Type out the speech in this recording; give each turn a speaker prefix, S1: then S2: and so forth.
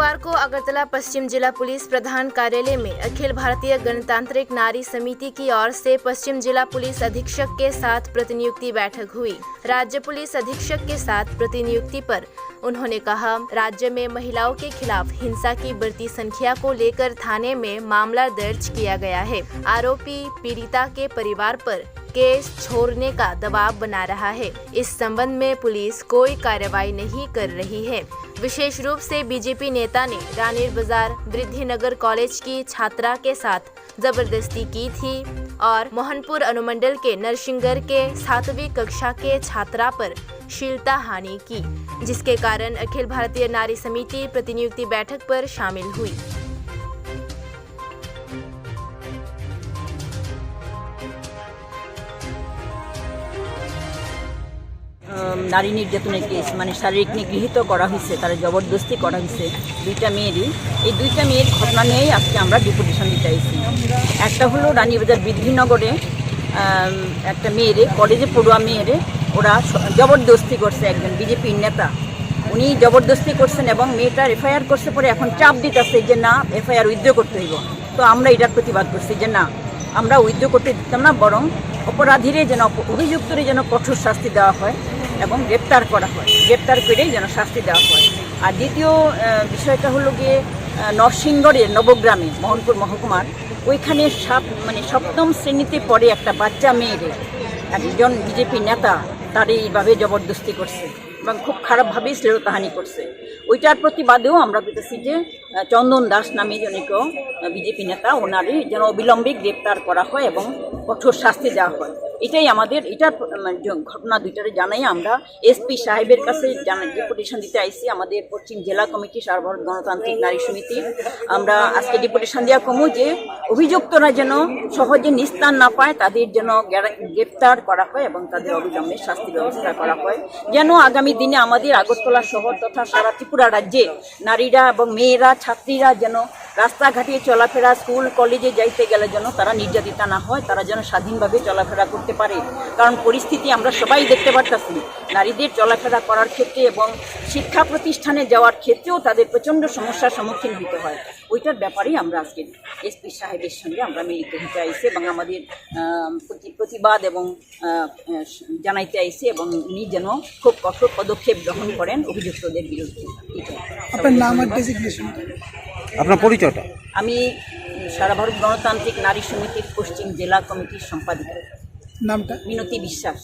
S1: गुरुवार को अगरतला पश्चिम जिला पुलिस प्रधान कार्यालय में अखिल भारतीय गणतांत्रिक नारी समिति की ओर से पश्चिम जिला पुलिस अधीक्षक के साथ प्रतिनियुक्ति बैठक हुई। राज्य पुलिस अधीक्षक के साथ प्रतिनियुक्ति पर उन्होंने कहा, राज्य में महिलाओं के खिलाफ हिंसा की बढ़ती संख्या को लेकर थाने में मामला दर्ज किया गया है। आरोपी पीड़िता के परिवार पर केस छोड़ने का दबाव बना रहा है। इस संबंध में पुलिस कोई कार्रवाई नहीं कर रही है। विशेष रूप से बीजेपी नेता ने रानीर बाजार वृद्धिनगर कॉलेज की छात्रा के साथ जबरदस्ती की थी और मोहनपुर अनुमंडल के नरसिंहगढ़ के 7वीं कक्षा के छात्रा पर शीलता हानि की, जिसके कारण अखिल भारतीय नारी समिति प्रतिनियुक्ति बैठक पर शामिल हुई।
S2: नारी निर्যাতনের केस মানে শারীরিক নিগৃহীত করা হয়েছে, তারা জবরদস্তি করা হয়েছে দুইটা মেয়েরই। এই দুইটা মেয়ের ঘটনা নিয়েই আজকে আমরা ডিপুটেশন দিতে আইছি। একটা হলো রানীবাজার বৃদ্ধিনগরে একটা মেয়েরে, কলেজে পড়ুয়া মেয়েরে ওরা জবরদস্তি করছে। একজন বিজেপির নেতা উনি জবরদস্তি করছেন এবং মেয়েটার এফআইআর করছে, পরে এখন চাপ দিতেছে যে না এফআইআর উইথড্র করতে হইব। তো আমরা এটার প্রতিবাদ করছি যে না, আমরা উইথড্র করতে দিতাম না, বরং অপরাধীরে যেন, অভিযুক্তরে যেন কঠোর শাস্তি দেওয়া হয় এবং গ্রেপ্তার করা হয়, গ্রেপ্তার করেই যেন শাস্তি দেওয়া হয়। আর দ্বিতীয় বিষয়টা হলো গিয়ে নরসিংগড়ের নবগ্রামে মোহনপুর মহকুমার ওইখানে সপ্তম শ্রেণীতে পড়ে একটা বাচ্চা মেয়েরে একজন বিজেপি নেতা তার এইভাবে জবরদস্তি করছে এবং খুব খারাপভাবেই শ্লীলতাহানি করছে। ওইটার প্রতিবাদেও আমরা পেতেছি যে চন্দন দাস নামে জনৈক বিজেপি নেতা, ওনারই যেন অবিলম্বে গ্রেপ্তার করা হয় এবং কঠোর শাস্তি দেওয়া হয়। এটাই আমাদের, এটার ঘটনা দুইটারে জানাই আমরা এসপি সাহেবের কাছে ডিপুটেশন দিতে আইসি। আমাদের পশ্চিম জেলা কমিটি সর্বভারত গণতান্ত্রিক নারী সমিতি আমরা আজকে ডিপুটেশন দেওয়া কমু যে অভিযুক্তরা যেন সহজে নিস্তার না পায়, তাদের যেন গ্রেপ্তার করা হয় এবং তাদের অবিলম্বে শাস্তি ব্যবস্থা করা হয়, যেন আগামী দিনে আমাদের আগরতলা শহর তথা সারা ত্রিপুরা রাজ্যে নারীরা এবং মেয়েরা, ছাত্রীরা যেন রাস্তাঘাটে চলাফেরা, স্কুল কলেজে যাইতে গেলে যেন তারা নির্যাতিতা না হয়, তারা যেন স্বাধীনভাবে চলাফেরা করতে পারে। কারণ পরিস্থিতি আমরা সবাই দেখতে পারতেছি, নারীদের চলাফেরা করার ক্ষেত্রে এবং শিক্ষা প্রতিষ্ঠানে যাওয়ার ক্ষেত্রেও তাদের প্রচণ্ড সমস্যার সম্মুখীন হতে হয়। ওইটার ব্যাপারেই আমরা আজকে এসপি সাহেবের সঙ্গে আমরা মিলিত হতে আইসি এবং আমাদের প্রতিবাদ এবং জানাইতে আইসি এবং উনি যেন খুব কঠোর পদক্ষেপ গ্রহণ করেন অভিযুক্তদের বিরুদ্ধে।
S3: আপনার নাম আর ডেজিগনেশন?
S4: আপনার পরিচয়টা?
S3: আমি সারা ভারত গণতান্ত্রিক নারী সমিতির পশ্চিম জেলা কমিটির সম্পাদিকা। নামটা?
S2: মিনতি বিশ্বাস।